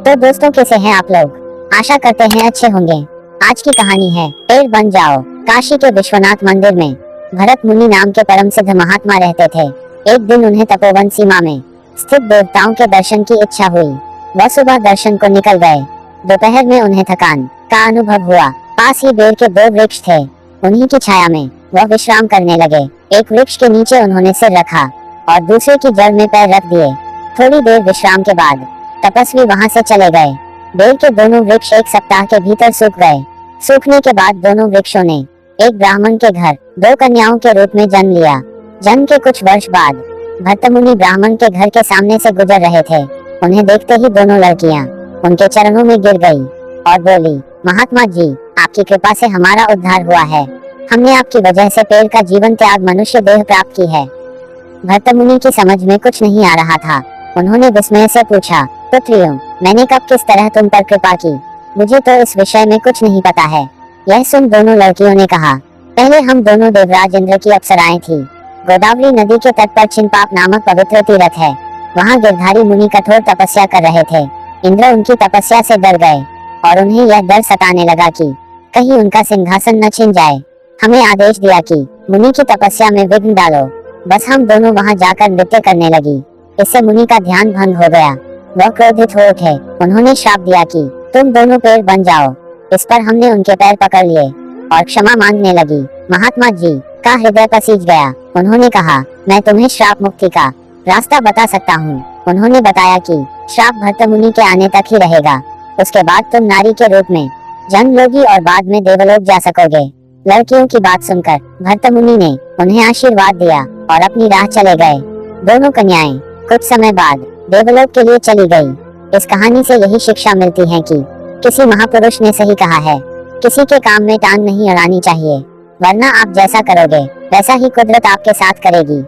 तो दोस्तों, कैसे हैं आप लोग? आशा करते हैं अच्छे होंगे। आज की कहानी है पेड़ बन जाओ। काशी के विश्वनाथ मंदिर में भरत मुनि नाम के परम सिद्ध महात्मा रहते थे। एक दिन उन्हें तपोवन सीमा में स्थित देवताओं के दर्शन की इच्छा हुई। वह सुबह दर्शन को निकल गए। दोपहर में उन्हें थकान का अनुभव हुआ। पास ही बेर के 2 वृक्ष थे। उन्हीं की छाया में वह विश्राम करने लगे। एक वृक्ष के नीचे उन्होंने सिर रखा और दूसरे की जड़ में पैर रख दिए। थोड़ी देर विश्राम के बाद तपस्वी वहां से चले गए। बेर के दोनों वृक्ष 1 सप्ताह के भीतर सूख गए। सूखने के बाद दोनों वृक्षों ने एक ब्राह्मण के घर 2 कन्याओं के रूप में जन्म लिया। जन्म के कुछ वर्ष बाद भरतमुनि ब्राह्मण के घर के सामने से गुजर रहे थे। उन्हें देखते ही दोनों लड़कियां उनके चरणों में गिर गई और बोली, महात्मा जी, आपकी कृपा से हमारा उद्धार हुआ है। हमने आपकी वजह से पेड़ का जीवन त्याग मनुष्य देह प्राप्त की है। भरतमुनि की समझ में कुछ नहीं आ रहा था। उन्होंने विस्मय से पूछा, पुत्रियों, मैंने कब किस तरह तुम पर कृपा की? मुझे तो इस विषय में कुछ नहीं पता है। यह सुन दोनों लड़कियों ने कहा, पहले हम दोनों देवराज इंद्र की अप्सराएं थी। गोदावरी नदी के तट पर छिनपाप नामक पवित्र तीर्थ है। वहाँ गिरधारी मुनि कठोर तपस्या कर रहे थे। इंद्र उनकी तपस्या से डर गए और उन्हें यह डर सताने लगा कि कहीं उनका सिंहासन न छिन जाए। हमें आदेश दिया कि मुनि की तपस्या में विघ्न डालो। बस हम दोनों वहाँ जाकर नृत्य करने लगी। इससे मुनि का ध्यान भंग हो गया। वह क्रोधित हो उठे। उन्होंने श्राप दिया कि तुम दोनों पेड़ बन जाओ। इस पर हमने उनके पैर पकड़ लिए और क्षमा मांगने लगी। महात्मा जी का हृदय पसीज गया। उन्होंने कहा, मैं तुम्हें श्राप मुक्ति का रास्ता बता सकता हूँ। उन्होंने बताया कि श्राप भरतमुनि के आने तक ही रहेगा। उसके बाद तुम नारी के रूप में जन्म लोगी और बाद में देवलोक जा सकोगे। लड़कियों की बात सुनकर भरतमुनि ने उन्हें आशीर्वाद दिया और अपनी राह चले गए। दोनों कन्याएं कुछ समय बाद देवलोक के लिए चली गई। इस कहानी से यही शिक्षा मिलती है कि किसी महापुरुष ने सही कहा है, किसी के काम में टांग नहीं अड़ानी चाहिए, वरना आप जैसा करोगे वैसा ही कुदरत आपके साथ करेगी।